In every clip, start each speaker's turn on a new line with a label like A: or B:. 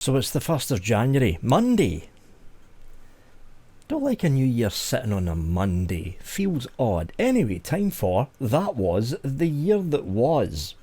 A: So it's the 1st of January, Monday. Don't like a new year sitting on a Monday. Feels odd. Anyway, time for That Was the Year That Was.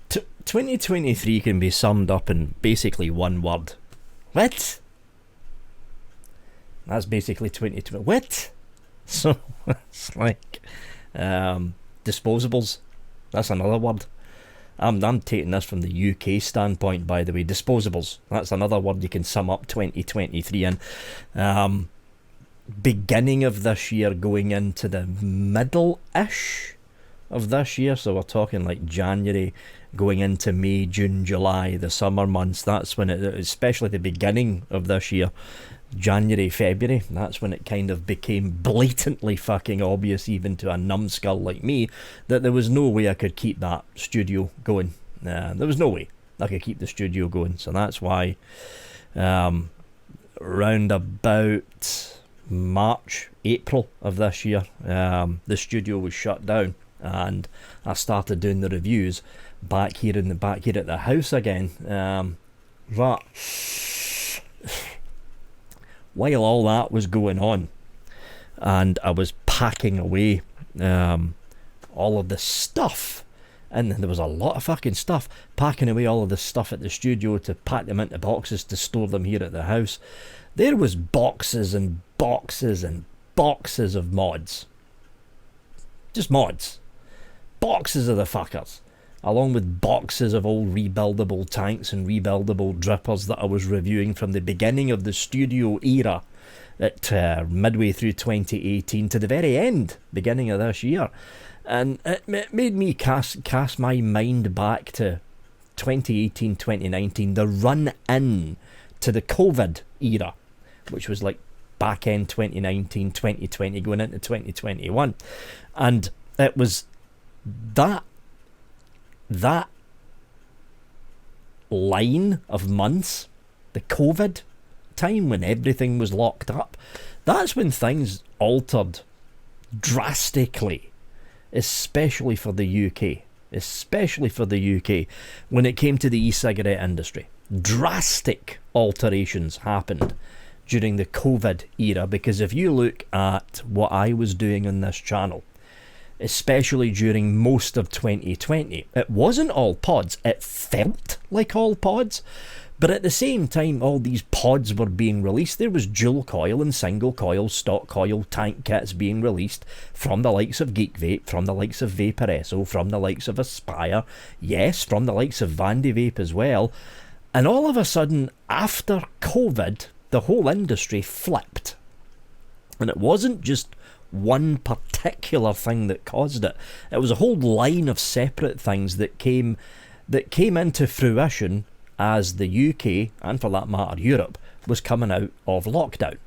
A: T- 2023 can be summed up in basically one word. What? That's basically 2020. What? So it's like disposables. That's another word. I'm taking this from the UK standpoint, by the way. Disposables. That's another word you can sum up 2023 in. Beginning of this year, going into the middle-ish of this year, so we're talking like January going into May, June, July, the summer months. That's when it, especially the beginning of this year, January, February, that's when it kind of became blatantly fucking obvious, even to a numbskull like me, that there was no way I could keep that studio going. There was no way I could keep the studio going. So that's why round about March, April of this year, the studio was shut down, and I started doing the reviews back here at the house again. But while all that was going on, and I was packing away all of the stuff, and there was a lot of fucking stuff, packing away all of the stuff at the studio to pack them into boxes to store them here at the house, there was boxes and boxes and boxes of mods. Just mods. Boxes of the fuckers. Along with boxes of old rebuildable tanks and rebuildable drippers that I was reviewing from the beginning of the studio era at midway through 2018 to the very end, beginning of this year. And it made me cast my mind back to 2018, 2019, the run-in to the COVID era, which was like back end 2019, 2020, going into 2021. And it was that line of months, the COVID time when everything was locked up, that's when things altered drastically, especially for the UK. When it came to the e-cigarette industry. Drastic alterations happened during the COVID era, because if you look at what I was doing on this channel, especially during most of 2020, it wasn't all pods. It felt like all pods, but at the same time all these pods were being released. There was dual coil and single coil, stock coil tank kits being released from the likes of Geek Vape, from the likes of Vaporesso, from the likes of Aspire, yes, from the likes of Vandy Vape as well. And all of a sudden, after COVID, the whole industry flipped. And it wasn't just one particular thing that caused it. It was a whole line of separate things that came into fruition as the UK, and for that matter Europe, was coming out of lockdown.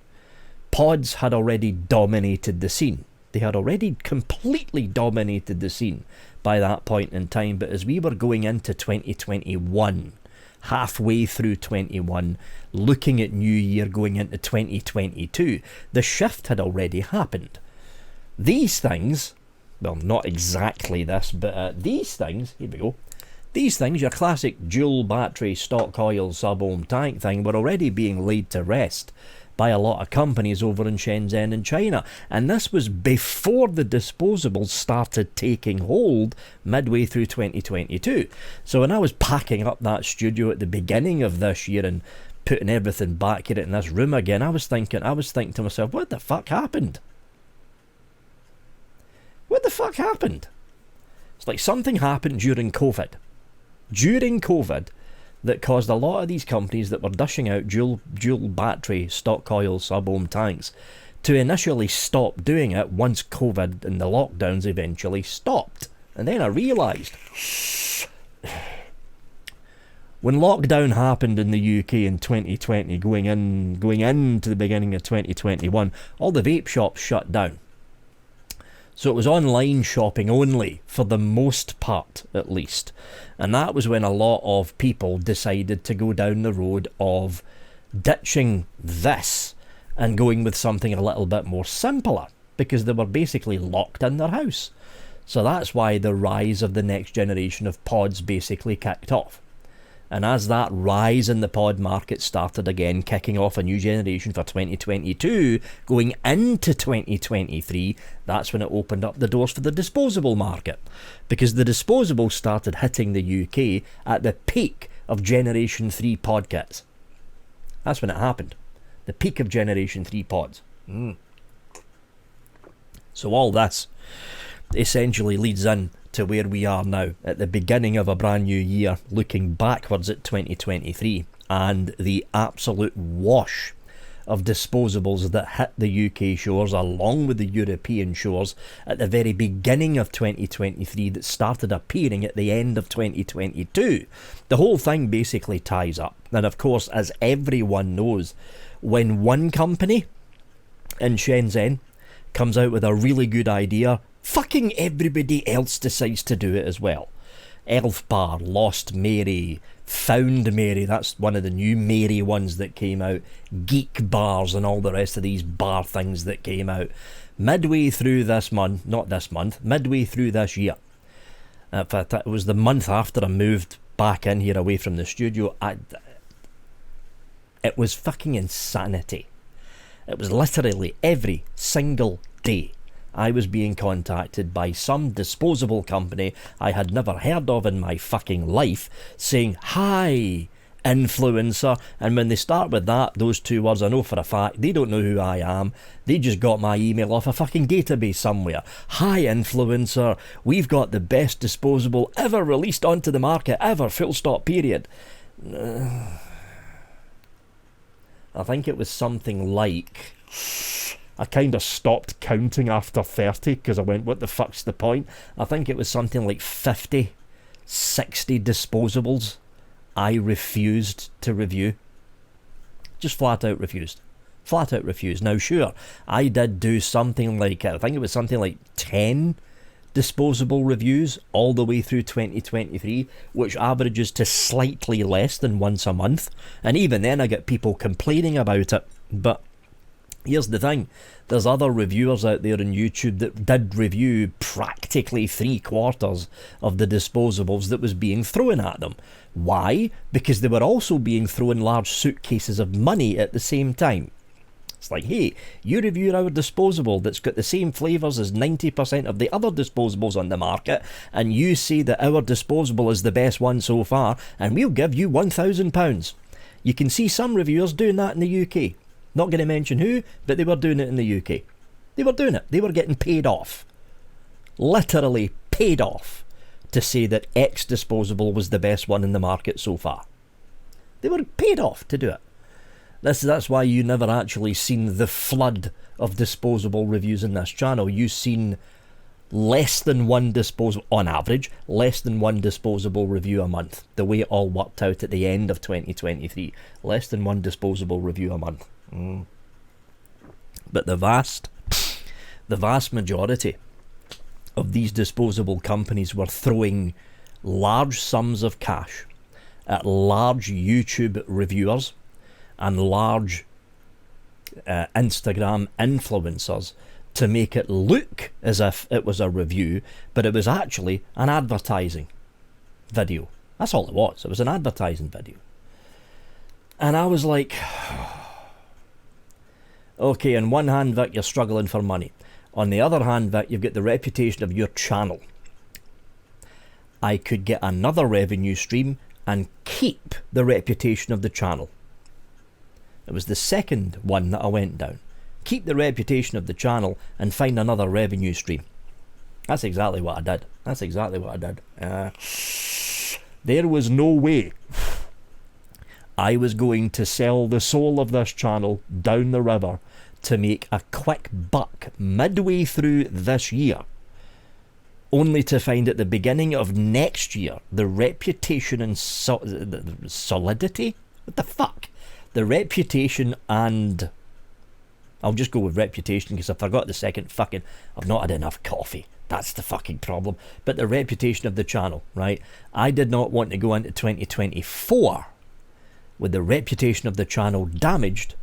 A: Pods had already dominated the scene. They had already completely dominated the scene by that point in time, but as we were going into 2021, halfway through 21, looking at New Year going into 2022, the shift had already happened. These things, well, not exactly this, but these things, here we go, these things, your classic dual battery stock coil sub-ohm tank thing, were already being laid to rest by a lot of companies over in Shenzhen and China. And this was before the disposables started taking hold midway through 2022. So when I was packing up that studio at the beginning of this year and putting everything back here in this room again, I was thinking to myself, what the fuck happened? What the fuck happened? It's like something happened during COVID. That caused a lot of these companies that were dishing out dual battery stock coil sub-ohm tanks to initially stop doing it once COVID and the lockdowns eventually stopped. And then I realised, when lockdown happened in the UK in 2020, going into the beginning of 2021, all the vape shops shut down. So it was online shopping only, for the most part at least. And that was when a lot of people decided to go down the road of ditching this and going with something a little bit more simpler, because they were basically locked in their house. So that's why the rise of the next generation of pods basically kicked off. And as that rise in the pod market started again, kicking off a new generation for 2022, going into 2023, that's when it opened up the doors for the disposable market. Because the disposable started hitting the UK at the peak of Generation 3 pod kits. That's when it happened. The peak of Generation 3 pods. So all this essentially leads in to where we are now, at the beginning of a brand new year, looking backwards at 2023, and the absolute wash of disposables that hit the UK shores along with the European shores at the very beginning of 2023 that started appearing at the end of 2022. The whole thing basically ties up. And of course, as everyone knows, when one company in Shenzhen comes out with a really good idea, fucking everybody else decides to do it as well. Elf Bar, Lost Mary, Found Mary, that's one of the new Mary ones that came out, Geek Bars and all the rest of these bar things that came out. Midway through this month, not this month, midway through this year. In fact, it was the month after I moved back in here away from the studio. It was fucking insanity. It was literally every single day I was being contacted by some disposable company I had never heard of in my fucking life saying, "Hi, influencer." And when they start with that, those two words, I know for a fact they don't know who I am. They just got my email off a fucking database somewhere. "Hi, influencer, we've got the best disposable ever released onto the market ever, full stop, period." I think it was something like, I kind of stopped counting after 30 because I went, what the fuck's the point? I think it was something like 50, 60 disposables I refused to review. Just flat out refused. Flat out refused. Now sure, I did do something like, I think it was something like 10 disposable reviews all the way through 2023, which averages to slightly less than once a month. And even then I get people complaining about it. But here's the thing, there's other reviewers out there on YouTube that did review practically 3/4 of the disposables that was being thrown at them. Why? Because they were also being thrown large suitcases of money at the same time. It's like, hey, you review our disposable that's got the same flavours as 90% of the other disposables on the market, and you say that our disposable is the best one so far, and we'll give you £1,000. You can see some reviewers doing that in the UK. Not going to mention who, but they were doing it in the UK. They were doing it. They were getting paid off. Literally paid off to say that X disposable was the best one in the market so far. They were paid off to do it. That's why you never actually seen the flood of disposable reviews in this channel. You've seen less than one disposable, on average, less than one disposable review a month. The way it all worked out at the end of 2023. Less than one disposable review a month. But the vast majority of these disposable companies were throwing large sums of cash at large YouTube reviewers and large Instagram influencers to make it look as if it was a review, but it was actually an advertising video. That's all it was. It was an advertising video. And I was like, okay, on one hand, Vic, you're struggling for money. On the other hand, Vic, you've got the reputation of your channel. I could get another revenue stream and keep the reputation of the channel. It was the second one that I went down. Keep the reputation of the channel and find another revenue stream. That's exactly what I did. That's exactly what I did. There was no way I was going to sell the soul of this channel down the river to make a quick buck midway through this year, only to find at the beginning of next year the reputation and solidity? What the fuck? The reputation and I'll just go with reputation because I forgot the second fucking... I've not had enough coffee. That's the fucking problem. But the reputation of the channel, right? I did not want to go into 2024 with the reputation of the channel damaged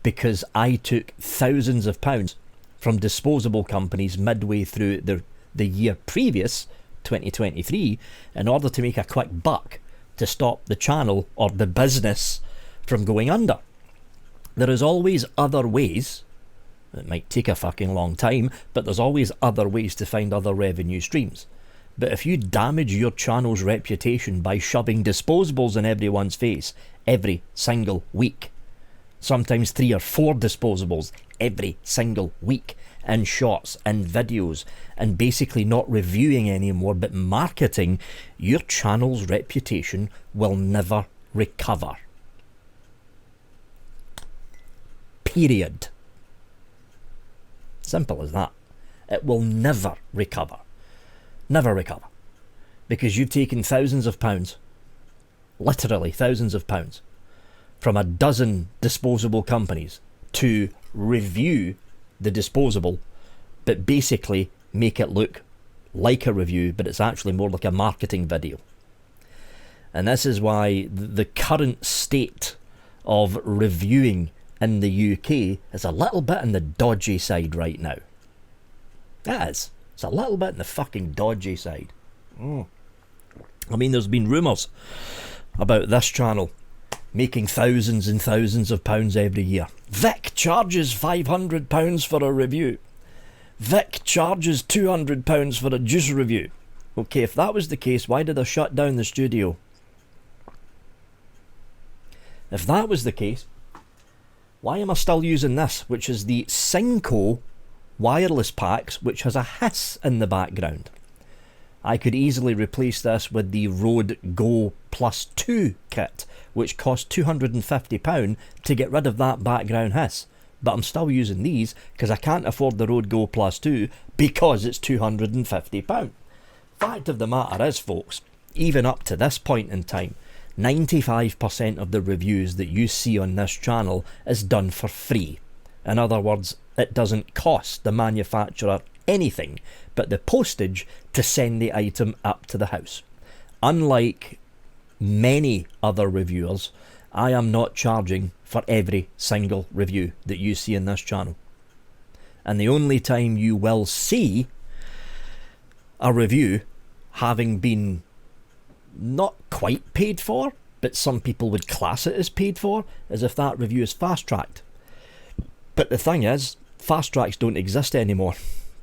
A: because I took thousands of pounds from disposable companies midway through the year previous, 2023, in order to make a quick buck to stop the channel or the business from going under. There is always other ways. It might take a fucking long time, but there's always other ways to find other revenue streams. But if you damage your channel's reputation by shoving disposables in everyone's face every single week, sometimes 3 or 4 disposables every single week, in shorts and videos, and basically not reviewing anymore but marketing, your channel's reputation will never recover. Period. Simple as that. It will never recover. Never recover. Because you've taken thousands of pounds, literally thousands of pounds, from a dozen disposable companies to review the disposable, but basically make it look like a review, but it's actually more like a marketing video. And this is why the current state of reviewing in the UK is a little bit on the dodgy side right now. It is. It's a little bit on the fucking dodgy side. I mean, there's been rumours about this channel making thousands and thousands of pounds every year. Vic charges £500 for a review. Vic charges £200 for a juice review. Okay, if that was the case, why did I shut down the studio? If that was the case, why am I still using this, which is the Synco wireless packs, which has a hiss in the background? I could easily replace this with the Rode Go Plus 2 kit, which cost £250 to get rid of that background hiss. But I'm still using these because I can't afford the Rode Go Plus 2 because it's £250. Fact of the matter is, folks, even up to this point in time, 95% of the reviews that you see on this channel is done for free. In other words, it doesn't cost the manufacturer anything but the postage to send the item up to the house. Unlike many other reviewers, I am not charging for every single review that you see in this channel. And the only time you will see a review having been not quite paid for, but some people would class it as paid for, is if that review is fast-tracked. But the thing is, fast-tracks don't exist anymore.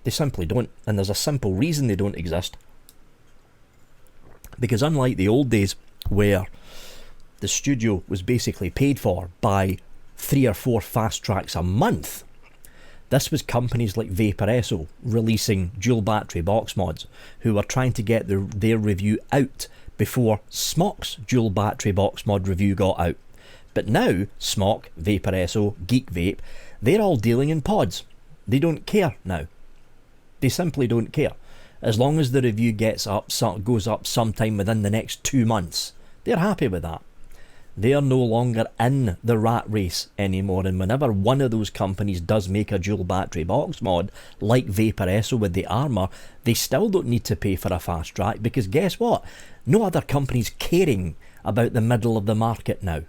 A: They simply don't, and there's a simple reason they don't exist. Because unlike the old days, where the studio was basically paid for by 3 or 4 fast tracks a month, this was companies like Vapor releasing dual battery box mods, who were trying to get their review out before Smock's dual battery box mod review got out. But now, Smock, Vapor, Geek Vape, they're all dealing in pods. They don't care now. They simply don't care. As long as the review goes up sometime within the next 2 months, they're happy with that. They are no longer in the rat race anymore, and whenever one of those companies does make a dual battery box mod, like Vapor with the Armour, they still don't need to pay for a fast track, because guess what? No other company's caring about the middle of the market now.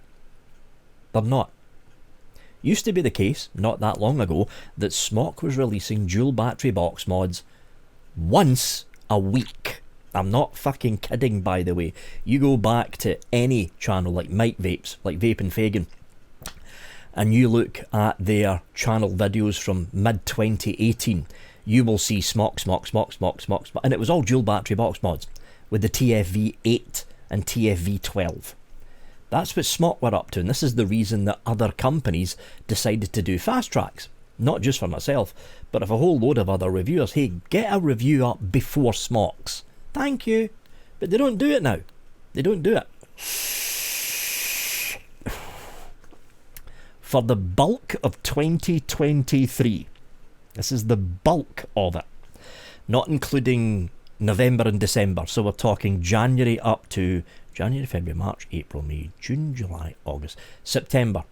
A: They're not. Used to be the case, not that long ago, that Smock was releasing dual battery box mods once a week. I'm not fucking kidding, by the way. You go back to any channel like Mike Vapes, like Vape and Fagin, and you look at their channel videos from mid-2018, you will see Smock, and it was all dual battery box mods with the TFV8 and TFV12. That's what Smock were up to, and this is the reason that other companies decided to do fast tracks. Not just for myself, but of a whole load of other reviewers. Hey, get a review up before Smock's. Thank you. But they don't do it now. They don't do it. For the bulk of 2023, this is the bulk of it, not including November and December, so we're talking January up to January, February, March, April, May, June, July, August, September.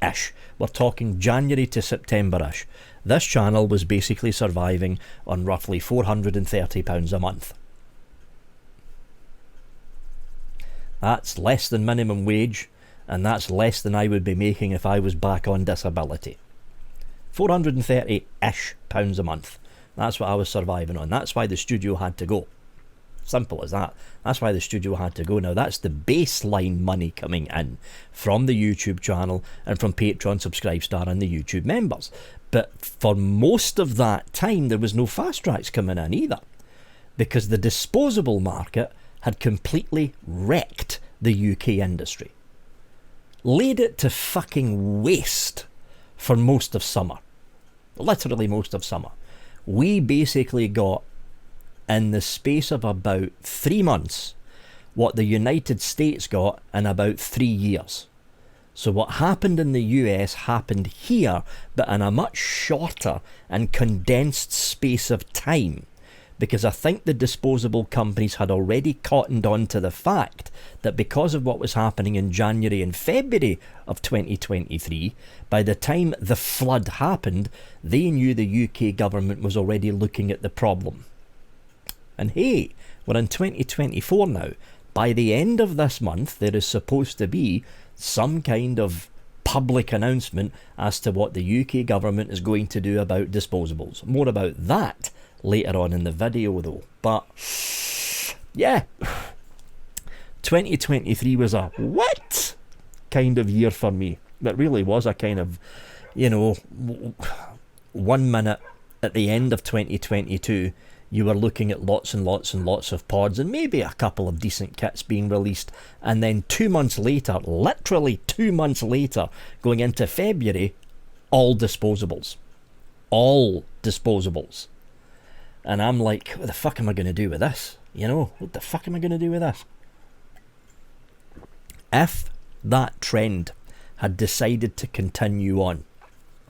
A: January-ish. We're talking January to September-ish. This channel was basically surviving on roughly £430 a month. That's less than minimum wage, and that's less than I would be making if I was back on disability. £430-ish a month. That's what I was surviving on. That's why the studio had to go. Simple as that. That's why the studio had to go. Now that's the baseline money coming in from the YouTube channel and from Patreon, Subscribestar and the YouTube members. But for most of that time there was no fast tracks coming in either, because the disposable market had completely wrecked the UK industry. Laid it to fucking waste for most of summer. Literally most of summer. We basically got, in the space of about 3 months, what the United States got in about 3 years. So what happened in the US happened here, but in a much shorter and condensed space of time. Because I think the disposable companies had already cottoned on to the fact that because of what was happening in January and February of 2023, by the time the flood happened, they knew the UK government was already looking at the problem. And hey, we're in 2024 now. By the end of this month, there is supposed to be some kind of public announcement as to what the UK government is going to do about disposables. More about that later on in the video though. But yeah, 2023 was a what kind of year for me. It really was a kind of, 1 minute at the end of 2022 you were looking at lots and lots and lots of pods and maybe a couple of decent kits being released, and then 2 months later, literally 2 months later, going into February, all disposables. And I'm like, what the fuck am I going to do with this? What the fuck am I going to do with this? If that trend had decided to continue on,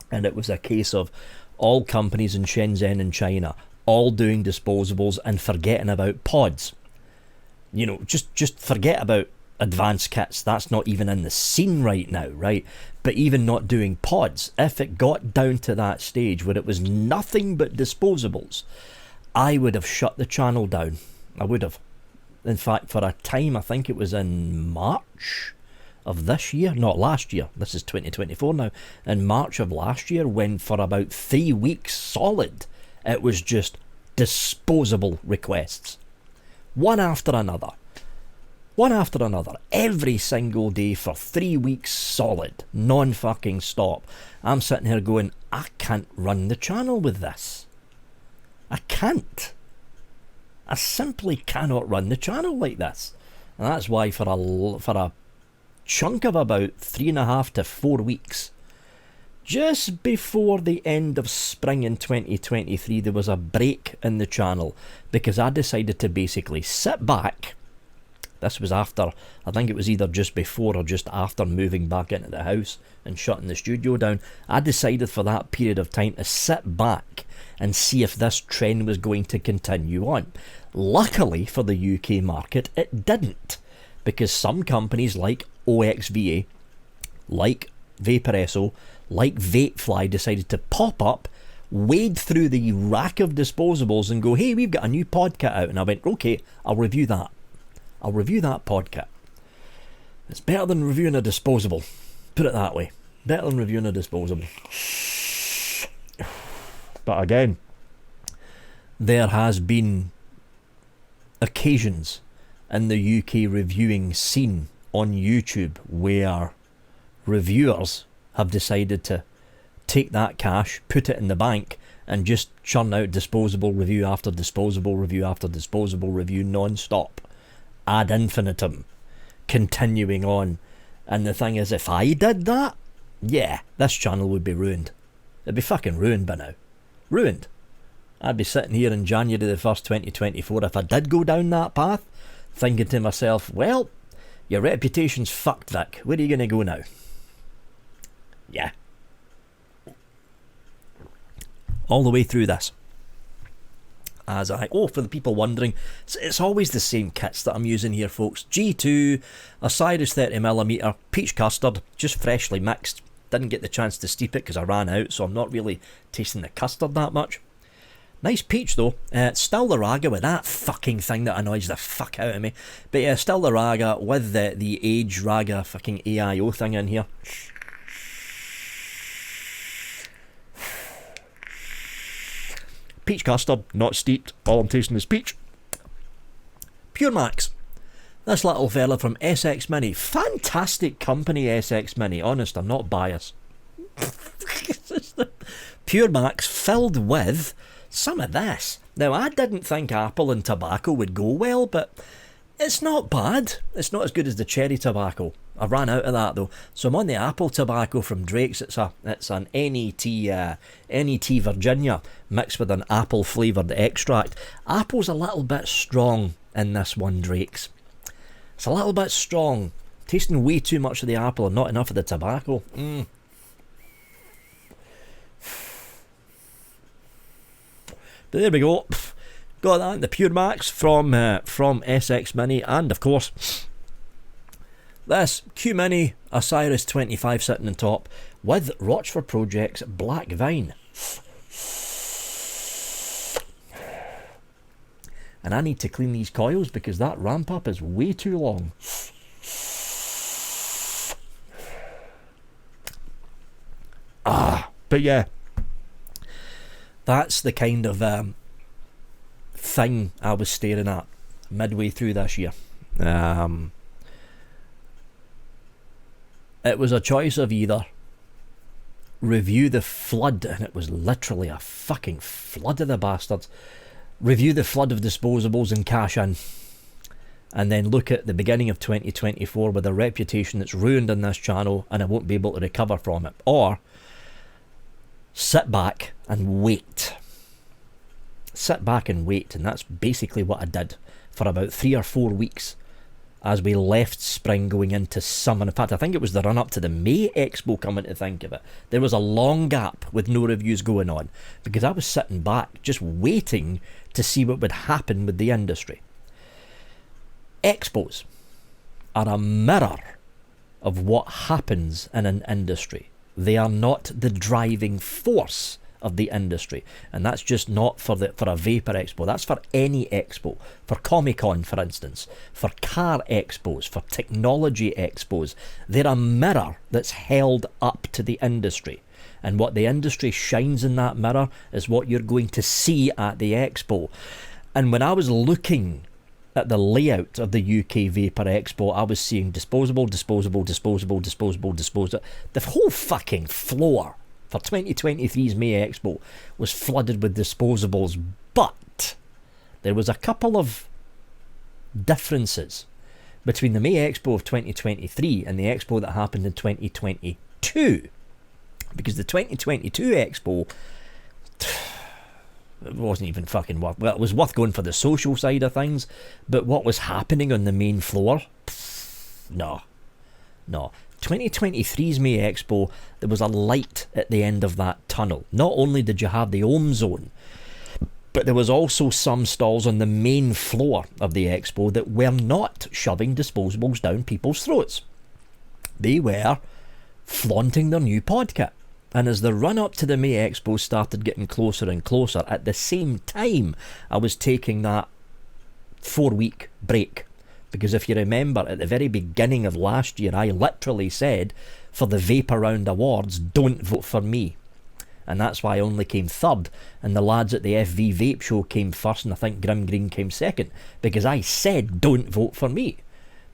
A: and it was a case of all companies in Shenzhen and China all doing disposables and forgetting about pods, just forget about advanced kits. That's not even in the scene right now, right? But even not doing pods, if it got down to that stage where it was nothing but disposables, I would have shut the channel down. I would have. In fact, for a time, I think it was in March of this year, not last year, this is 2024 now, in March of last year, when for about 3 weeks solid, it was just disposable requests. One after another, every single day for 3 weeks solid, non-fucking stop. I'm sitting here going, I can't run the channel with this. I can't. I simply cannot run the channel like this. And that's why for a chunk of about 3.5 to 4 weeks, just before the end of spring in 2023, there was a break in the channel because I decided to basically sit back. This was after, I think it was either just before or just after moving back into the house and shutting the studio down. I decided for that period of time to sit back and see if this trend was going to continue on. Luckily for the UK market, it didn't, because some companies like OXVA, like Vaporesso, like Vapefly decided to pop up, wade through the rack of disposables and go, hey, we've got a new pod kit out. And I went, okay, I'll review that pod kit. It's better than reviewing a disposable, put it that way. Better than reviewing a disposable. But again, there has been occasions in the UK reviewing scene on YouTube where reviewers have decided to take that cash, put it in the bank, and just churn out disposable review after disposable review after disposable review non-stop, ad infinitum, continuing on. And the thing is, if I did that, yeah, this channel would be ruined. It'd be fucking ruined by now. Ruined. I'd be sitting here in January the 1st, 2024, if I did go down that path, thinking to myself, well, your reputation's fucked, Vic. Where are you going to go now? Yeah. All the way through this. For the people wondering, it's always the same kits that I'm using here, folks. G2, Osiris 30mm, peach custard, just freshly mixed. Didn't get the chance to steep it because I ran out, so I'm not really tasting the custard that much. Nice peach though. Still the raga with that fucking thing that annoys the fuck out of me. But yeah, still the raga with the age raga fucking AIO thing in here. Peach custard, not steeped. All I'm tasting is peach. Pure Max. This little fella from SX Mini. Fantastic company, SX Mini. Honest, I'm not biased. Pure Max filled with some of this. Now, I didn't think apple and tobacco would go well, but it's not bad. It's not as good as the cherry tobacco. I ran out of that though. So I'm on the apple tobacco from Drake's. It's an NET Virginia mixed with an apple flavoured extract. Apple's a little bit strong in this one, Drake's. It's a little bit strong. Tasting way too much of the apple and not enough of the tobacco. But there we go. Got that in the Pure Max from SX Mini, and of course this Q Mini Osiris 25 sitting on top with Rochford Projects Black Vine. And I need to clean these coils because that ramp up is way too long. But yeah, that's the kind of thing I was staring at midway through this year. It was a choice of either review the flood, and it was literally a fucking flood of the bastards, review the flood of disposables and cash in, and then look at the beginning of 2024 with a reputation that's ruined in this channel and I won't be able to recover from it, or sit back and wait. Sit back and wait, and that's basically what I did for about 3 or 4 weeks as we left spring going into summer. In fact, I think it was the run up to the May Expo, coming to think of it. There was a long gap with no reviews going on because I was sitting back just waiting to see what would happen with the industry. Expos are a mirror of what happens in an industry. They are not the driving force of the industry, and that's just not for a vapor expo. That's for any expo, for Comic-Con for instance, for car expos, for technology expos. They're a mirror that's held up to the industry, and what the industry shines in that mirror is what you're going to see at the expo. And when I was looking at the layout of the UK Vapor Expo, I was seeing disposable, the whole fucking floor for 2023's May Expo was flooded with disposables, but there was a couple of differences between the May Expo of 2023 and the Expo that happened in 2022, because the 2022 Expo, it wasn't even fucking worth, well, it was worth going for the social side of things, but what was happening on the main floor, no. 2023's May Expo, there was a light at the end of that tunnel. Not only did you have the Ohm Zone, but there was also some stalls on the main floor of the expo that were not shoving disposables down people's throats. They were flaunting their new pod kit. And as the run up to the May Expo started getting closer and closer, at the same time I was taking that 4-week break. Because if you remember, at the very beginning of last year, I literally said, for the Vapor Round Awards, don't vote for me. And that's why I only came third, and the lads at the FV Vape Show came first, and I think Grim Green came second. Because I said, don't vote for me.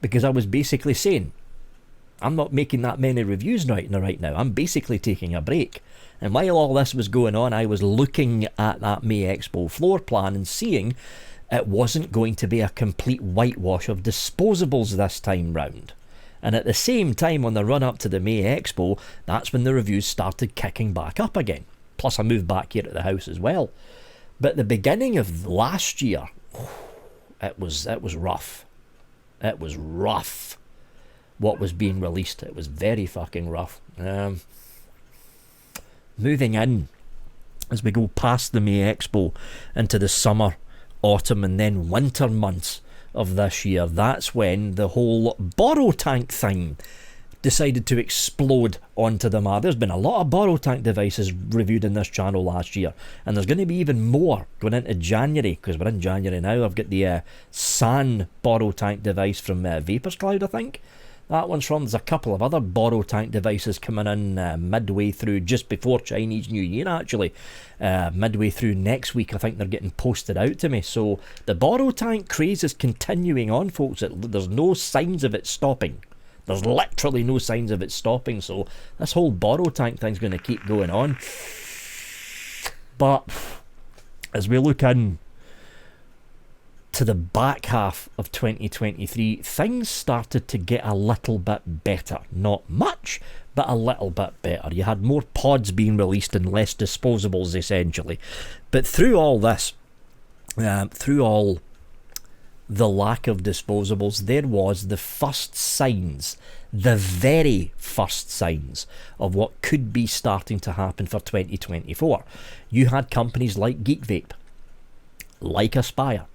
A: Because I was basically saying, I'm not making that many reviews right now. I'm basically taking a break. And while all this was going on, I was looking at that May Expo floor plan and seeing it wasn't going to be a complete whitewash of disposables this time round. And at the same time, on the run up to the May Expo, that's when the reviews started kicking back up again. Plus I moved back here at the house as well. But the beginning of last year, it was rough. It was rough what was being released. It was very fucking rough. Moving in, as we go past the May Expo into the summer, autumn and then winter months of this year, that's when the whole Boro tank thing decided to explode onto the market. There's been a lot of Boro tank devices reviewed in this channel last year, and there's going to be even more going into January, because we're in January now. I've got the San Boro tank device from Vapors Cloud, I think. That one's from. There's a couple of other Boro tank devices coming in midway through, just before Chinese New Year actually. Midway through next week, I think they're getting posted out to me. So the Boro tank craze is continuing on, folks. There's no signs of it stopping. There's literally no signs of it stopping, so this whole Boro tank thing's going to keep going on. But as we look in to the back half of 2023, things started to get a little bit better. Not much, but a little bit better. You had more pods being released and less disposables, essentially. But through all this, through all the lack of disposables, there was the first signs, the very first signs of what could be starting to happen for 2024. You had companies like Geek Vape, like Aspire,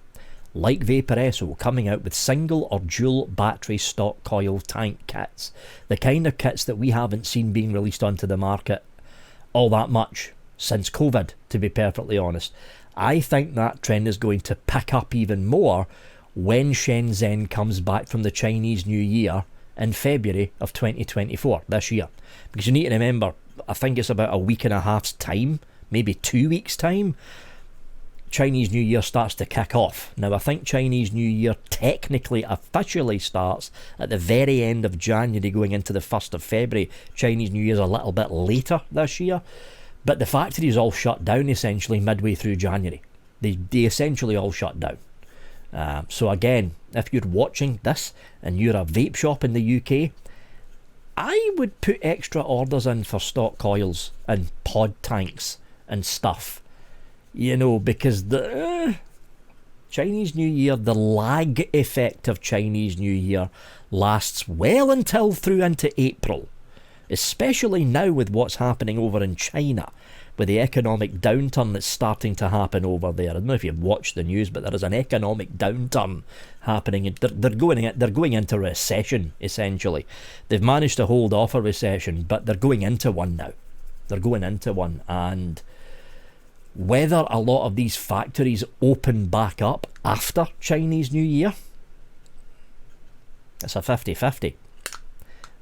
A: like Vaporesso coming out with single or dual battery stock coil tank kits. The kind of kits that we haven't seen being released onto the market all that much since COVID, to be perfectly honest. I think that trend is going to pick up even more when Shenzhen comes back from the Chinese New Year in February of 2024, this year. Because you need to remember, I think it's about a week and a half's time, maybe 2 weeks' time, Chinese New Year starts to kick off. Now, I think Chinese New Year technically, officially starts at the very end of January going into the 1st of February. Chinese New Year's a little bit later this year. But the factories all shut down essentially midway through January. They essentially all shut down. So again, if you're watching this and you're a vape shop in the UK, I would put extra orders in for stock coils and pod tanks and stuff. You know, because the Chinese New Year, the lag effect of Chinese New Year lasts well until through into April. Especially now with what's happening over in China, with the economic downturn that's starting to happen over there. I don't know if you've watched the news, but there is an economic downturn happening. They're going into recession, essentially. They've managed to hold off a recession, but they're going into one now. They're going into one, and whether a lot of these factories open back up after Chinese New Year, it's a 50-50.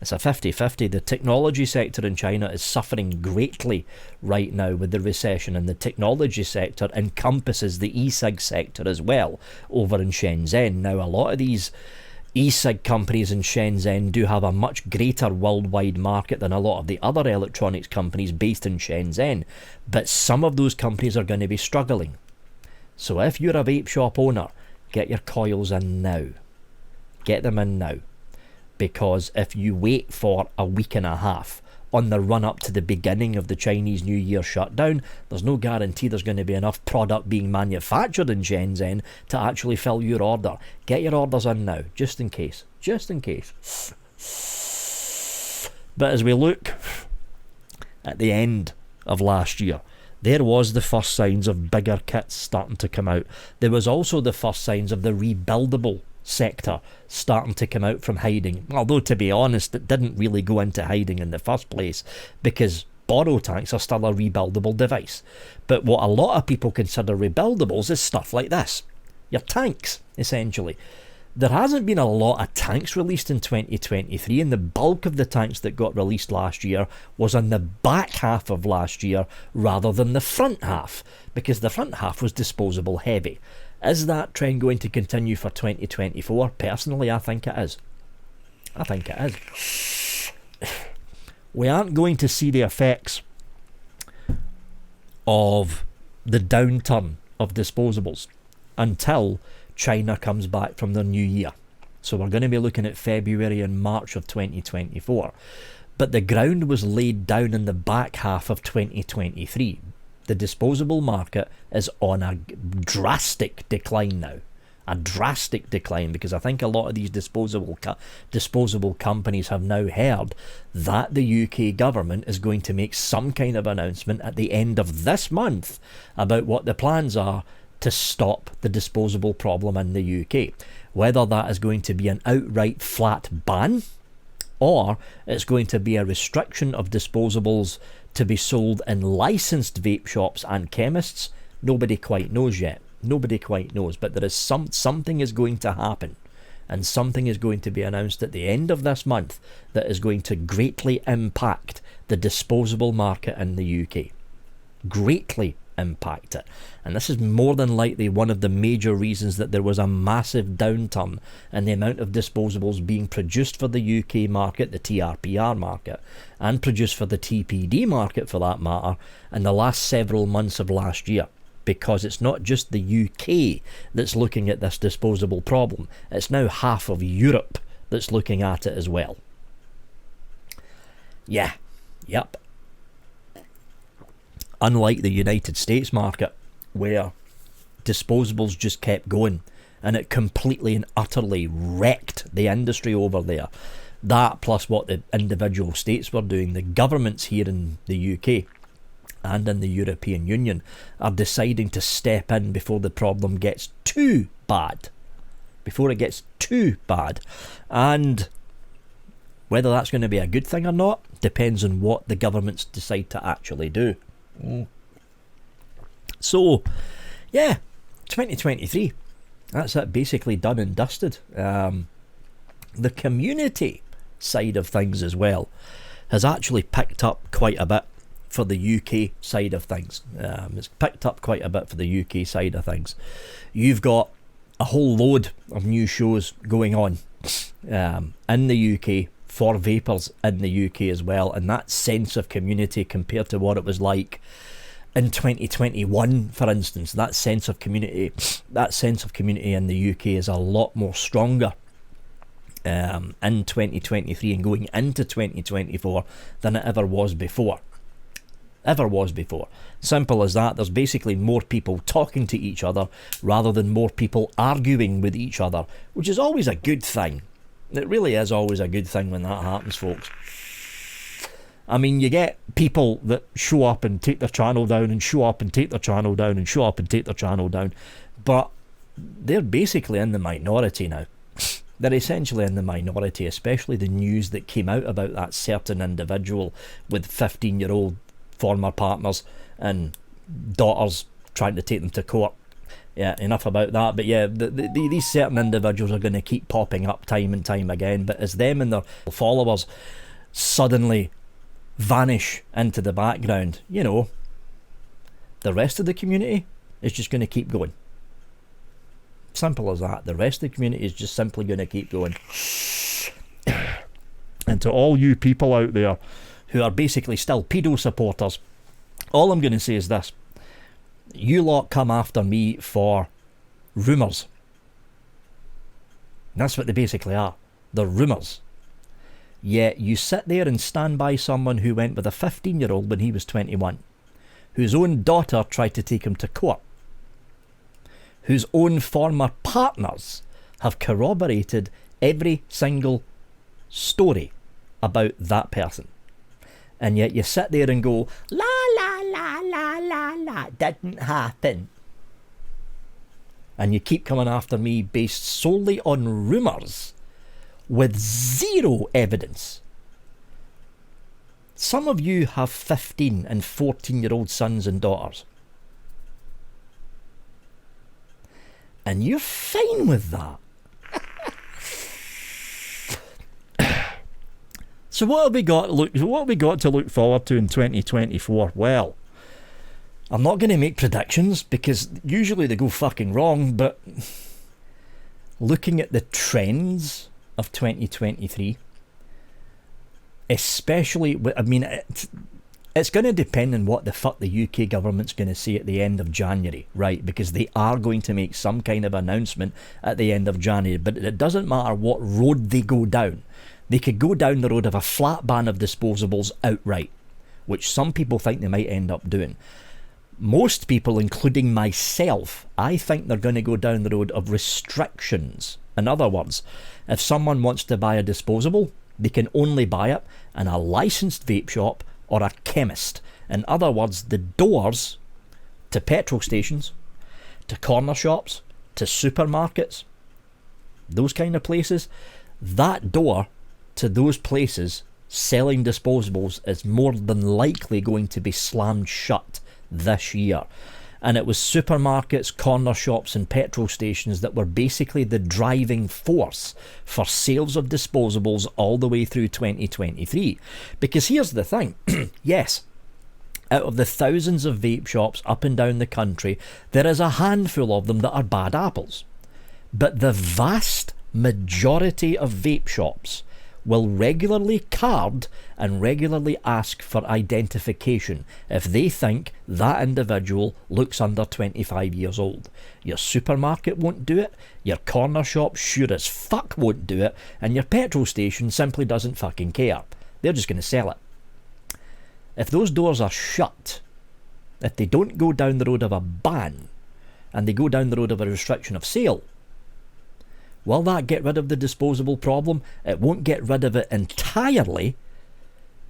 A: It's a 50-50. The technology sector in China is suffering greatly right now with the recession, and the technology sector encompasses the e-cig sector as well over in Shenzhen. Now, a lot of these e-cig companies in Shenzhen do have a much greater worldwide market than a lot of the other electronics companies based in Shenzhen, but some of those companies are going to be struggling. So if you're a vape shop owner, get your coils in now. Get them in now. Because if you wait for a week and a half on the run up to the beginning of the Chinese New Year shutdown, there's no guarantee there's going to be enough product being manufactured in Shenzhen to actually fill your order. Get your orders in now, just in case. Just in case. But as we look at the end of last year, there was the first signs of bigger kits starting to come out. There was also the first signs of the rebuildable sector starting to come out from hiding, although to be honest it didn't really go into hiding in the first place, because Boro tanks are still a rebuildable device. But what a lot of people consider rebuildables is stuff like this, your tanks essentially. There hasn't been a lot of tanks released in 2023, and the bulk of the tanks that got released last year was on the back half of last year rather than the front half, because the front half was disposable heavy. Is that trend going to continue for 2024? Personally, I think it is. I think it is. We aren't going to see the effects of the downturn of disposables until China comes back from their new year. So we're going to be looking at February and March of 2024. But the ground was laid down in the back half of 2023. The disposable market is on a drastic decline now. A drastic decline, because I think a lot of these disposable companies have now heard that the UK government is going to make some kind of announcement at the end of this month about what the plans are to stop the disposable problem in the UK. Whether that is going to be an outright flat ban, or it's going to be a restriction of disposables to be sold in licensed vape shops and chemists. Nobody quite knows yet. Nobody quite knows, but there is something is going to happen, and something is going to be announced at the end of this month that is going to greatly impact the disposable market in the UK. Greatly impact it. And this is more than likely one of the major reasons that there was a massive downturn in the amount of disposables being produced for the UK market, the TRPR market, and produced for the TPD market for that matter, in the last several months of last year. Because it's not just the UK that's looking at this disposable problem, it's now half of Europe that's looking at it as well. Yeah, yep. Unlike the United States market, where disposables just kept going, and it completely and utterly wrecked the industry over there. That plus what the individual states were doing, the governments here in the UK and in the European Union are deciding to step in before the problem gets too bad. Before it gets too bad. And whether that's going to be a good thing or not depends on what the governments decide to actually do. So, yeah, 2023. That's it, basically done and dusted. The community side of things as well has actually picked up quite a bit for the UK side of things. It's picked up quite a bit for the UK side of things. You've got a whole load of new shows going on in the UK for vapors in the UK as well, and that sense of community compared to what it was like in 2021, for instance, that sense of community in the UK is a lot more stronger in 2023 and going into 2024 than it ever was before. Simple as that. There's basically more people talking to each other rather than more people arguing with each other, which is always a good thing. It really is always a good thing when that happens, folks. I mean, you get people that show up and take their channel down and show up and take their channel down and show up and take their channel down, but they're basically in the minority now. They're essentially in the minority, especially the news that came out about that certain individual with 15-year-old former partners and daughters trying to take them to court. Yeah, enough about that. But yeah, these certain individuals are going to keep popping up time and time again. But as them and their followers suddenly vanish into the background, you know, the rest of the community is just going to keep going. Simple as that. The rest of the community is just simply going to keep going. And to all you people out there who are basically still pedo supporters, all I'm going to say is this: you lot come after me for rumours. That's what they basically are. They're rumours. Yet you sit there and stand by someone who went with a 15-year-old when he was 21, whose own daughter tried to take him to court, whose own former partners have corroborated every single story about that person. And yet you sit there and go, la la la la la la, didn't happen. And you keep coming after me based solely on rumours with zero evidence. Some of you have 15 and 14-year-old sons and daughters. And you're fine with that. So what have we got to look forward to in 2024? Well, I'm not going to make predictions because usually they go fucking wrong, but looking at the trends of 2023, especially, I mean, it's going to depend on what the fuck the UK government's going to say at the end of January, right? Because they are going to make some kind of announcement at the end of January, but it doesn't matter what road they go down. They could go down the road of a flat ban of disposables outright, which some people think they might end up doing. Most people, including myself, I think they're going to go down the road of restrictions. In other words, if someone wants to buy a disposable, they can only buy it in a licensed vape shop or a chemist. In other words, the doors to petrol stations, to corner shops, to supermarkets, those kind of places, that door to those places selling disposables is more than likely going to be slammed shut this year. And it was supermarkets, corner shops and petrol stations that were basically the driving force for sales of disposables all the way through 2023. Because here's the thing, yes, out of the thousands of vape shops up and down the country, there is a handful of them that are bad apples. But the vast majority of vape shops will regularly card and regularly ask for identification if they think that individual looks under 25 years old. Your supermarket won't do it, your corner shop sure as fuck won't do it, and your petrol station simply doesn't fucking care. They're just going to sell it. If those doors are shut, if they don't go down the road of a ban and they go down the road of a restriction of sale, will that get rid of the disposable problem? It won't get rid of it entirely,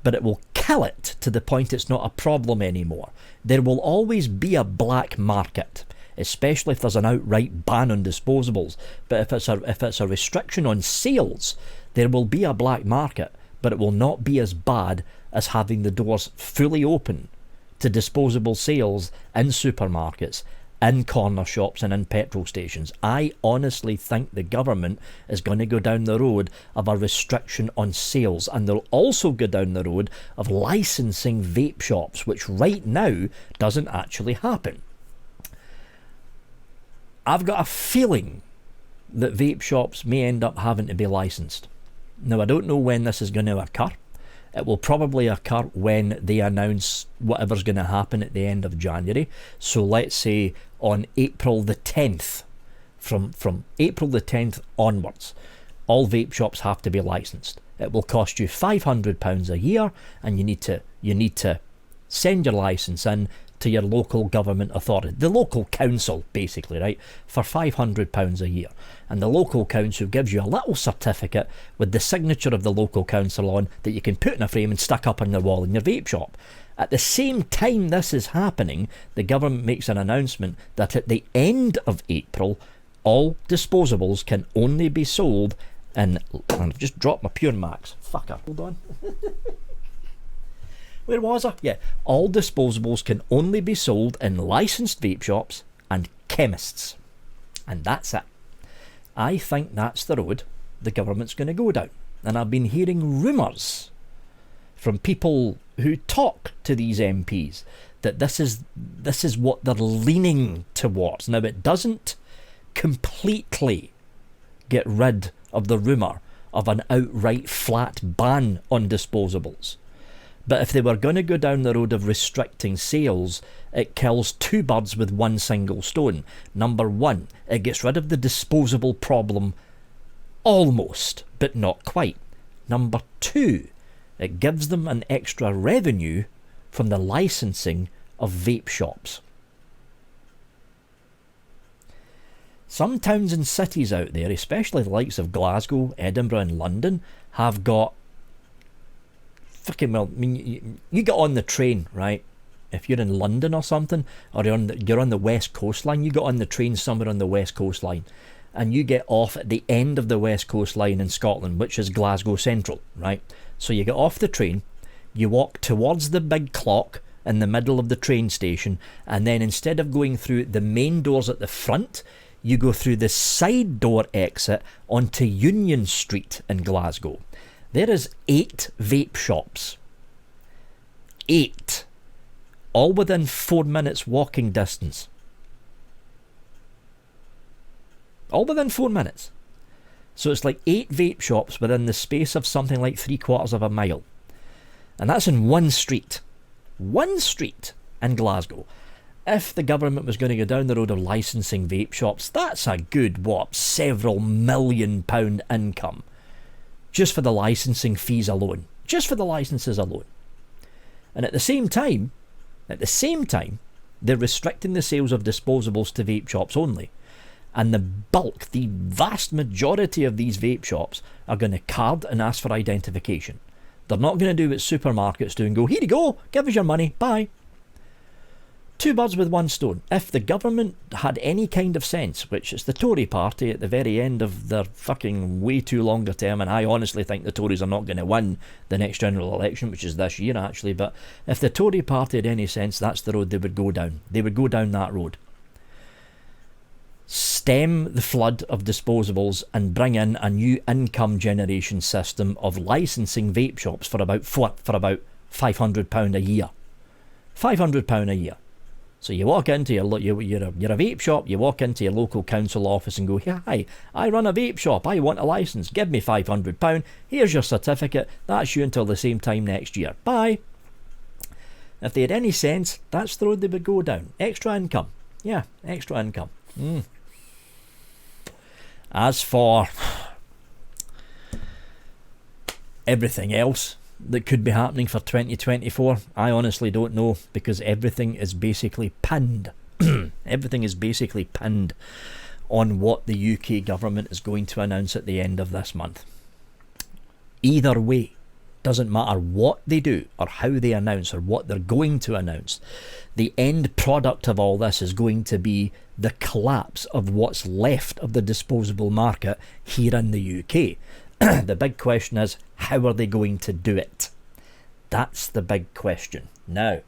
A: but it will kill it to the point it's not a problem anymore. There will always be a black market, especially if there's an outright ban on disposables. But if it's a restriction on sales, there will be a black market, but it will not be as bad as having the doors fully open to disposable sales in supermarkets, in corner shops and in petrol stations. I honestly think the government is going to go down the road of a restriction on sales, and they'll also go down the road of licensing vape shops, which right now doesn't actually happen. I've got a feeling that vape shops may end up having to be licensed. Now, I don't know when this is going to occur. It will probably occur when they announce whatever's going to happen at the end of January. So let's say on April the 10th, from April the 10th onwards, all vape shops have to be licensed. It will cost you £500 a year, and you need to send your license in to your local government authority, the local council basically, right, for £500 a year. And the local council gives you a little certificate with the signature of the local council on that you can put in a frame and stick up on the wall in your vape shop. At the same time this is happening, the government makes an announcement that at the end of April, all disposables can only be sold in, and I've just dropped my Pure Max, fucker, hold on. Where was I? Yeah, all disposables can only be sold in licensed vape shops and chemists. And that's it. I think that's the road the government's going to go down. And I've been hearing rumours from people who talk to these MPs that this is what they're leaning towards. Now, it doesn't completely get rid of the rumour of an outright flat ban on disposables. But if they were going to go down the road of restricting sales, it kills two birds with one single stone. Number one, it gets rid of the disposable problem almost, but not quite. Number two, it gives them an extra revenue from the licensing of vape shops. Some towns and cities out there, especially the likes of Glasgow, Edinburgh and London, have got fucking, well, I mean, you get on the train, right? If you're in London or something, or you're on the West Coast Line, you get on the train somewhere on the West Coast Line, and you get off at the end of the West Coast Line in Scotland, which is Glasgow Central, right? So you get off the train, you walk towards the big clock in the middle of the train station, and then instead of going through the main doors at the front, you go through the side door exit onto Union Street in Glasgow. There is 8 vape shops. 8. All within 4 minutes walking distance. All within 4 minutes. So it's like 8 vape shops within the space of something like 3/4 of a mile. And that's in one street. One street in Glasgow. If the government was going to go down the road of licensing vape shops, that's a good, several £1 million income. Just for the licensing fees alone. Just for the licenses alone. And at the same time, they're restricting the sales of disposables to vape shops only. And the vast majority of these vape shops are going to card and ask for identification. They're not going to do what supermarkets do and go, here you go, give us your money, bye. two birds with one stone. If the government had any kind of sense, which is the Tory party at the very end of their fucking way too longer term, and I honestly think the Tories are not going to win the next general election, which is this year actually, but if the Tory party had any sense, that's the road they would go down. They would go down that road. Stem the flood of disposables and bring in a new income generation system of licensing vape shops for about £500 a year. £500 a year. So you walk into you're a vape shop, you walk into your local council office and go, hi, I run a vape shop, I want a licence, give me £500, here's your certificate, that's you until the same time next year, bye. If they had any sense, that's the road they would go down. Extra income. Yeah, extra income. As for everything else that could be happening for 2024, I honestly don't know, because everything is basically pinned. Everything is basically pinned on what the UK government is going to announce at the end of this month. Either way, doesn't matter what they do or how they announce or what they're going to announce, the end product of all this is going to be the collapse of what's left of the disposable market here in the UK. The big question is, how are they going to do it? That's the big question. Now,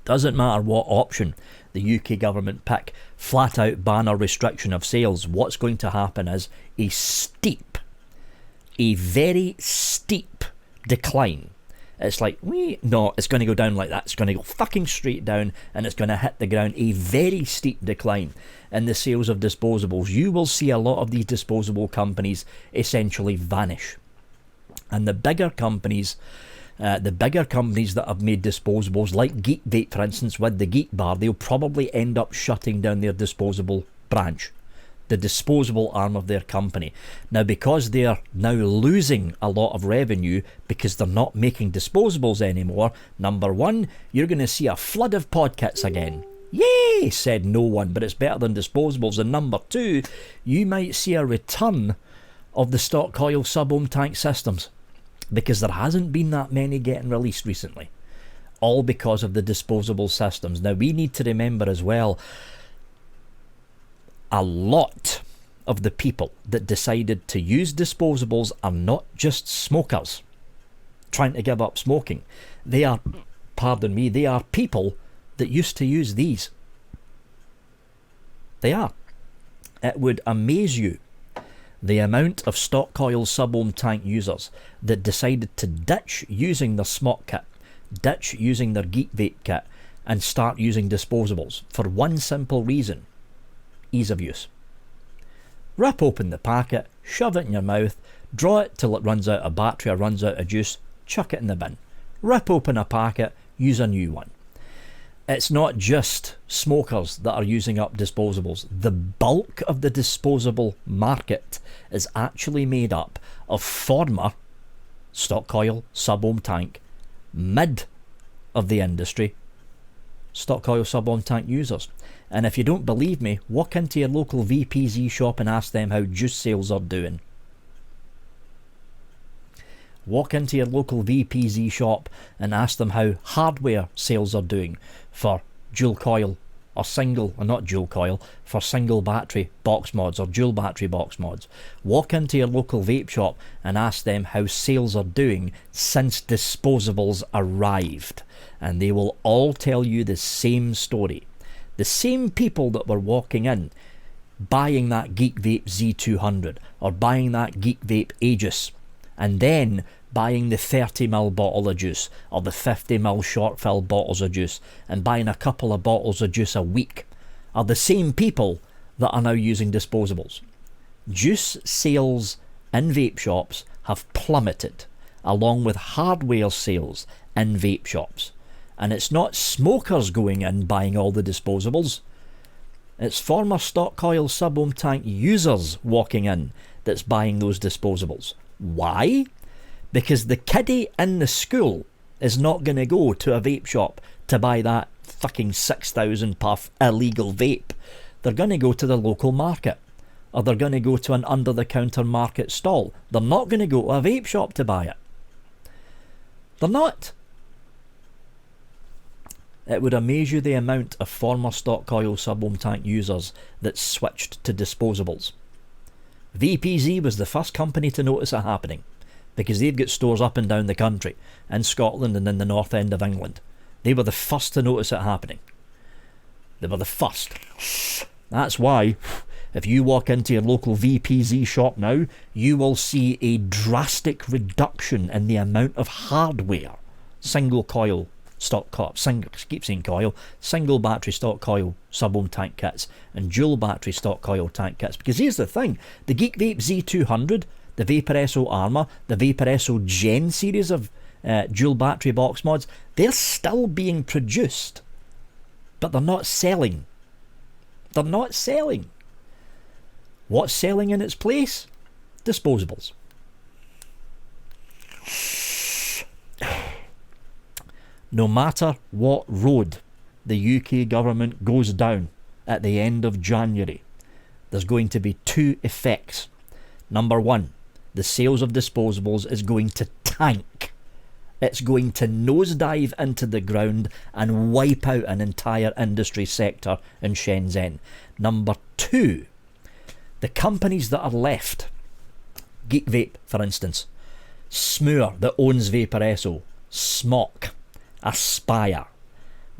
A: doesn't matter what option the UK government pick, flat out ban or restriction of sales, what's going to happen is a very steep decline. It's like, no, it's going to go down like that. It's going to go fucking straight down and it's going to hit the ground. A very steep decline in the sales of disposables. You will see a lot of these disposable companies essentially vanish. And the bigger companies that have made disposables, like Geek Vape for instance, with the Geek Bar, they'll probably end up shutting down their disposable branch, the disposable arm of their company. Now, because they're now losing a lot of revenue because they're not making disposables anymore, number one, you're going to see a flood of pod kits again. Yay, said no one, but it's better than disposables. And number two, you might see a return of the stock coil sub-ohm tank systems, because there hasn't been that many getting released recently, all because of the disposable systems. Now, we need to remember as well, a lot of the people that decided to use disposables are not just smokers trying to give up smoking. They are, they are people that used to use these. They are. It would amaze you the amount of stock coil sub-ohm tank users that decided to ditch using their smok kit, ditch using their Geek Vape kit, and start using disposables for one simple reason: ease of use. Rip open the packet, shove it in your mouth, draw it till it runs out of battery or runs out of juice, chuck it in the bin. Rip open a packet, use a new one. It's not just smokers that are using up disposables. The bulk of the disposable market is actually made up of former stock coil sub-ohm tank, mid of the industry stock coil sub-ohm tank users. And if you don't believe me, walk into your local VPZ shop and ask them how juice sales are doing. Walk into your local VPZ shop and ask them how hardware sales are doing for dual coil or single, or not dual coil, for single battery box mods or dual battery box mods. Walk into your local vape shop and ask them how sales are doing since disposables arrived. And they will all tell you the same story. The same people that were walking in, buying that Geek Vape Z200 or buying that Geek Vape Aegis, and then buying the 30ml bottle of juice or the 50ml short fill bottles of juice and buying a couple of bottles of juice a week, are the same people that are now using disposables. Juice sales in vape shops have plummeted, along with hardware sales in vape shops. And it's not smokers going in buying all the disposables. It's former stock coil sub-ohm tank users walking in that's buying those disposables. Why? Because the kiddie in the school is not going to go to a vape shop to buy that fucking 6,000 puff illegal vape. They're going to go to the local market, or they're going to go to an under-the-counter market stall. They're not going to go to a vape shop to buy it. They're not. It would amaze you the amount of former stock oil sub-ohm tank users that switched to disposables. VPZ was the first company to notice it happening, because they've got stores up and down the country, in Scotland and in the north end of England. They were the first to notice it happening. They were the first. That's why, if you walk into your local VPZ shop now, you will see a drastic reduction in the amount of hardware, single coil stock single battery stock coil sub-ohm tank kits and dual battery stock coil tank kits. Because here's the thing, the Geek Vape Z200, the Vapor SO Armour, the Vapor SO Gen series of dual battery box mods, they're still being produced, but they're not selling. They're not selling. What's selling in its place? Disposables. No matter what road the UK government goes down at the end of January, there's going to be two effects. Number one, the sales of disposables is going to tank. It's going to nosedive into the ground and wipe out an entire industry sector in Shenzhen. Number two, the companies that are left, Geek Vape for instance, Smoor that owns Vapor SO, Smock, Aspire,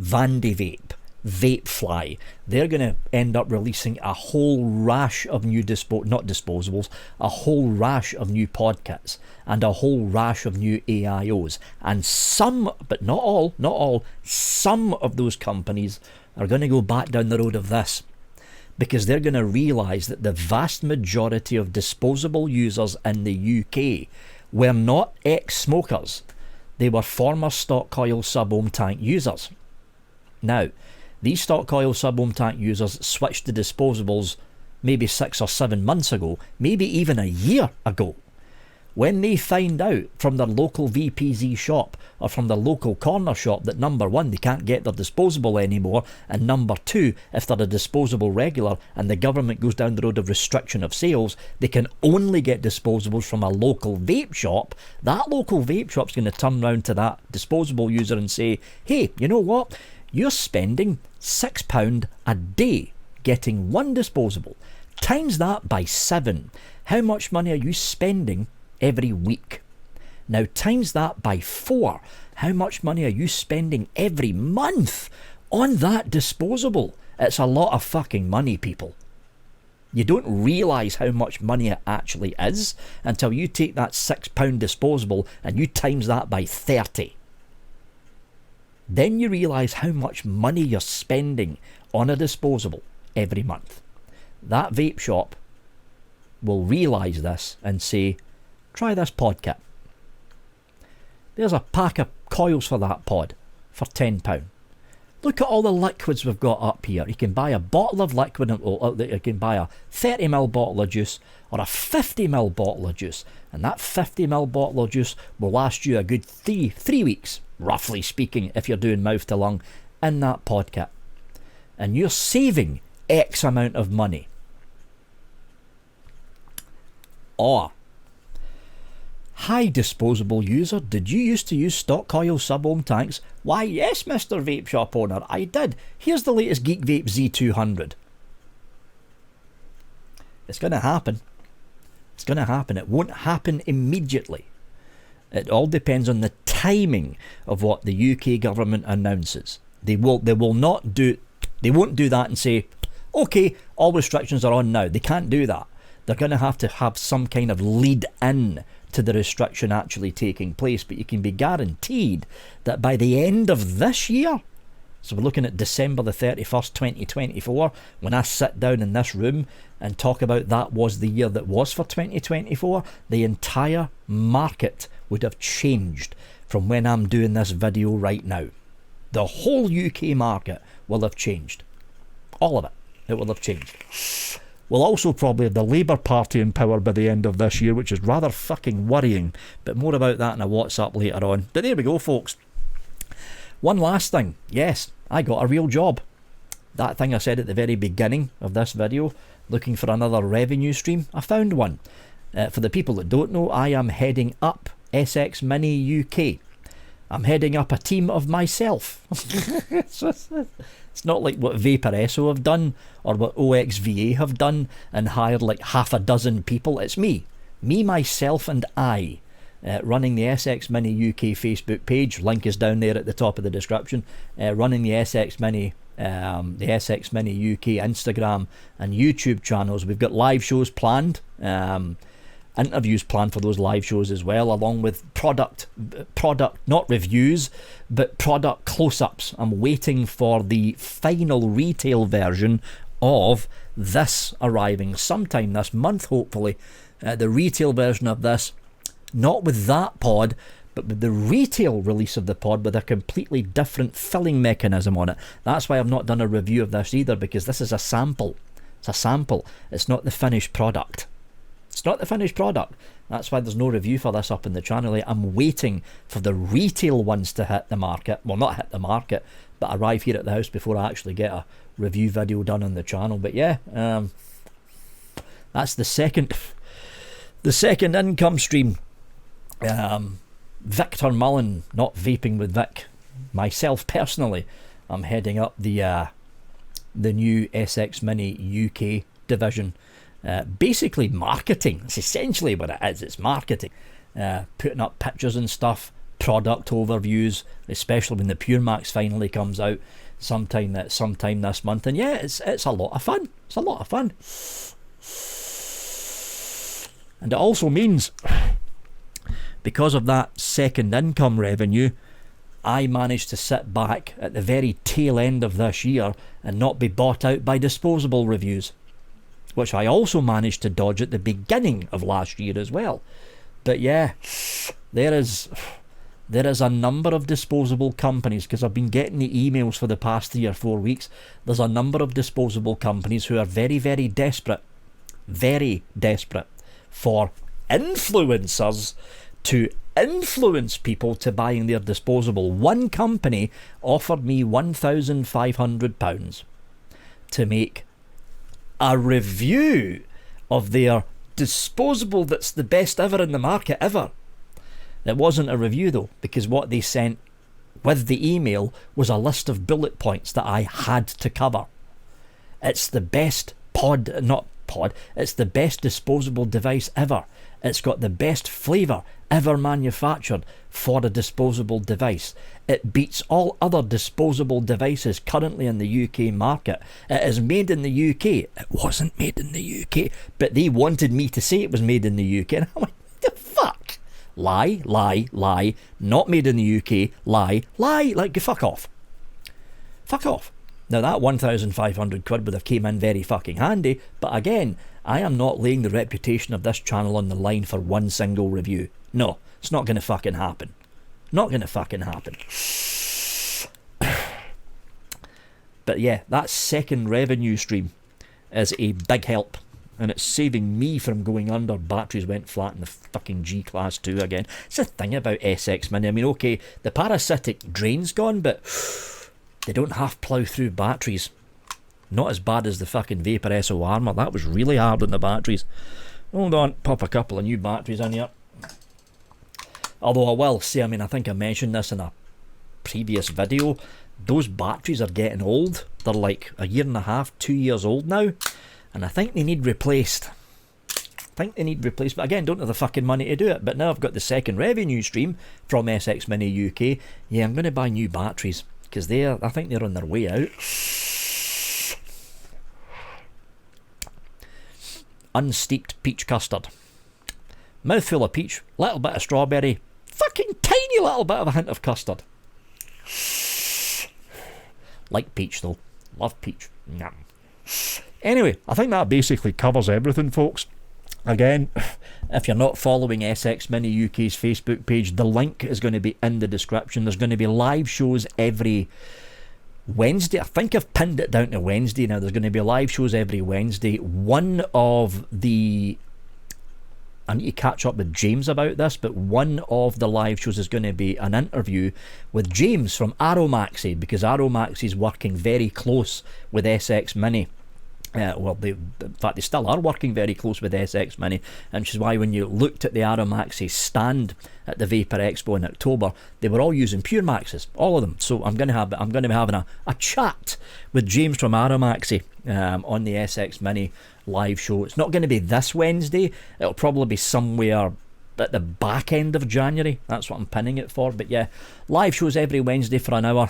A: Vandy Vape, Vapefly, they're going to end up releasing a whole rash of new a whole rash of new pod kits and a whole rash of new AIOs. And some, but not all, some of those companies are going to go back down the road of this, because they're going to realise that the vast majority of disposable users in the UK were not ex-smokers. They were former stock oil sub-ohm tank users. Now, these stock oil sub-ohm tank users switched to disposables maybe 6 or 7 months ago, maybe even a year ago. When they find out from their local VPZ shop or from their local corner shop that number one, they can't get their disposable anymore, and number two, if they're a disposable regular and the government goes down the road of restriction of sales, they can only get disposables from a local vape shop, that local vape shop's going to turn round to that disposable user and say, hey, you know what? You're spending £6 a day getting one disposable. Times that by 7. How much money are you spending every week? Now times that by 4. How much money are you spending every month on that disposable? It's a lot of fucking money, people. You don't realise how much money it actually is until you take that £6 disposable and you times that by 30. Then you realise how much money you're spending on a disposable every month. That vape shop will realise this and say, try this pod kit. There's a pack of coils for that pod for £10. Look at all the liquids we've got up here. You can buy a bottle of liquid, you can buy a 30ml bottle of juice or a 50ml bottle of juice, and that 50ml bottle of juice will last you a good three weeks, roughly speaking, if you're doing mouth to lung, in that pod kit. And you're saving X amount of money. Or, hi disposable user, did you used to use stock oil sub-ohm tanks? Why yes, Mr. Vape Shop owner, I did. Here's the latest Geek Vape Z200. It's going to happen. It's going to happen. It won't happen immediately. It all depends on the timing of what the UK government announces. They won't do that and say, okay, all restrictions are on now. They can't do that. They're going to have some kind of lead in to the restriction actually taking place, but you can be guaranteed that by the end of this year, so we're looking at December the 31st 2024, when I sit down in this room and talk about that was the year that was for 2024, the entire market would have changed from when I'm doing this video right now. The whole UK market will have changed. All of it. It will have changed. We'll also probably have the Labour Party in power by the end of this year, which is rather fucking worrying, but more about that in a WhatsApp later on. But there we go, folks. One last thing. Yes, I got a real job. That thing I said at the very beginning of this video, looking for another revenue stream, I found one. For the people that don't know, I am heading up SX Mini UK. I'm heading up a team of myself. It's not like what Vaporesso have done or what OXVA have done and hired like half a dozen people. It's me, myself and I, running the SX Mini UK Facebook page. Link is down there at the top of the description. Running the SX Mini UK Instagram and YouTube channels. We've got live shows planned. Interviews planned for those live shows as well, along with product not reviews but product close-ups. I'm waiting for the final retail version of this arriving sometime this month, hopefully. The retail version of this, not with that pod, but with the retail release of the pod with a completely different filling mechanism on it. That's why I've not done a review of this either, because this is a sample. It's a sample. It's not the finished product. It's not the finished product. That's why there's no review for this up in the channel. I'm waiting for the retail ones to hit the market. Well, not hit the market, but arrive here at the house before I actually get a review video done on the channel. But yeah, that's the second income stream. Victor Mullen, not Vaping with Vic. Myself personally, I'm heading up the new SX Mini UK division. Basically marketing. It's essentially what it is. It's marketing. Putting up pictures and stuff, product overviews, especially when the Pure Max finally comes out sometime this month. And yeah, it's a lot of fun. It's a lot of fun. And it also means, because of that second income revenue, I managed to sit back at the very tail end of this year and not be bought out by Disposable reviews, which I also managed to dodge at the beginning of last year as well. But yeah, there is a number of Disposable companies, because I've been getting the emails for the past 3 or 4 weeks. There's a number of Disposable companies who are very, very desperate for influencers to influence people to buying their Disposable. One company offered me £1,500 to make a review of their Disposable that's the best ever in the market ever. It wasn't a review though, because what they sent with the email was a list of bullet points that I had to cover. It's the best it's the best Disposable device ever. It's got the best flavour ever manufactured for a Disposable device. It beats all other Disposable devices currently in the UK market. It is made in the UK. It wasn't made in the UK, but they wanted me to say it was made in the UK, and I'm like, the fuck? Lie, not made in the UK, lie, like, fuck off. Fuck off. Now that £1,500 would have came in very fucking handy, but again, I am not laying the reputation of this channel on the line for one single review. No, it's not going to fucking happen. Not going to fucking happen. But yeah, that second revenue stream is a big help, and it's saving me from going under. Batteries went flat in the fucking G-Class 2 again. It's the thing about SX Mini. I mean, okay, the parasitic drain's gone, but they don't half plough through batteries. Not as bad as the fucking Vaporesso Armour. That was really hard on the batteries. Hold on, pop a couple of new batteries in here. Although I will say, I mean, I think I mentioned this in a previous video, those batteries are getting old. They're like 1.5 years, 2 years old now, and I think they need replaced. But again, don't have the fucking money to do it. But now I've got the second revenue stream from SX Mini UK. Yeah, I'm going to buy new batteries, because I think they're on their way out. Unsteeped peach custard. Mouthful of peach, little bit of strawberry, fucking tiny little bit of a hint of custard. Like peach though. Love peach. Yum. Anyway, I think that basically covers everything, folks. Again, if you're not following SX Mini UK's Facebook page, the link is going to be in the description. There's going to be live shows every Wednesday. I think I've pinned it down to Wednesday now. There's going to be live shows every Wednesday. I need to catch up with James about this, but one of the live shows is going to be an interview with James from Aromaxi, because Aromaxi is working very close with SX Mini In fact, they still are working very close with SX Mini, and which is why when you looked at the Aromaxi stand at the Vapor Expo in October, they were all using Pure Maxes, all of them. So I'm going to be having a chat with James from Aromaxi on the SX Mini live show. It's not going to be this Wednesday. It'll probably be somewhere at the back end of January. That's what I'm pinning it for. But yeah, live shows every Wednesday for an hour.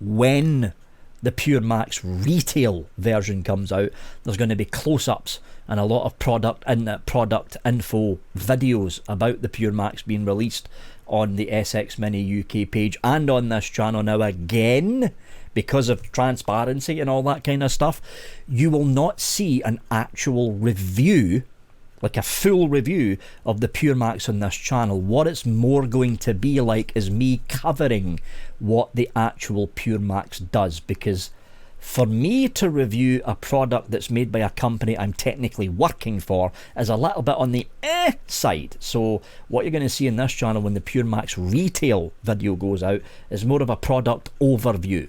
A: When the Pure Max retail version comes out, there's going to be close-ups and a lot of product info videos about the Pure Max being released on the SX Mini UK page and on this channel. Now again, because of transparency and all that kind of stuff, you will not see an actual review, like a full review of the Pure Max on this channel. What it's more going to be like is me covering what the actual Pure Max does, because for me to review a product that's made by a company I'm technically working for is a little bit on the side. So what you're going to see in this channel when the Pure Max retail video goes out is more of a product overview.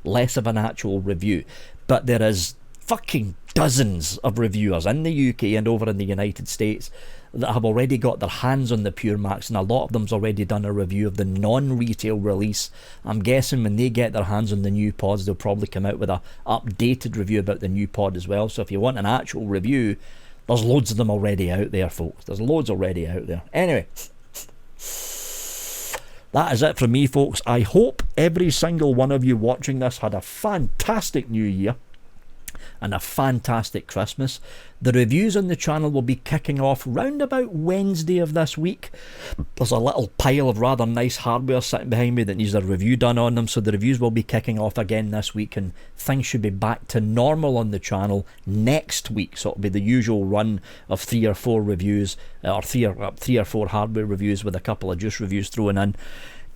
A: Less of an actual review. But there is fucking dozens of reviewers in the UK and over in the United States that have already got their hands on the Pure Max, and a lot of them's already done a review of the non-retail release. I'm guessing when they get their hands on the new pods, they'll probably come out with a updated review about the new pod as well. So if you want an actual review, there's loads of them already out there, folks. There's loads already out there. Anyway, that is it from me, folks. I hope every single one of you watching this had a fantastic New Year and a fantastic Christmas. The reviews on the channel will be kicking off round about Wednesday of this week. There's a little pile of rather nice hardware sitting behind me that needs a review done on them, so the reviews will be kicking off again this week, and things should be back to normal on the channel next week. So it'll be the usual run of 3 or 4 reviews, or three or four hardware reviews with a couple of juice reviews thrown in.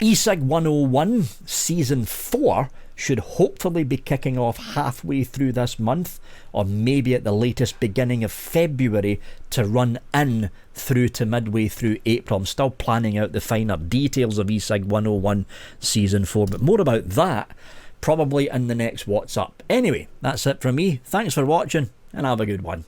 A: eSig 101 Season 4 should hopefully be kicking off halfway through this month, or maybe at the latest beginning of February, to run in through to midway through April. I'm still planning out the finer details of eSig 101 Season 4, but more about that probably in the next What's Up. Anyway, that's it from me. Thanks for watching, and have a good one.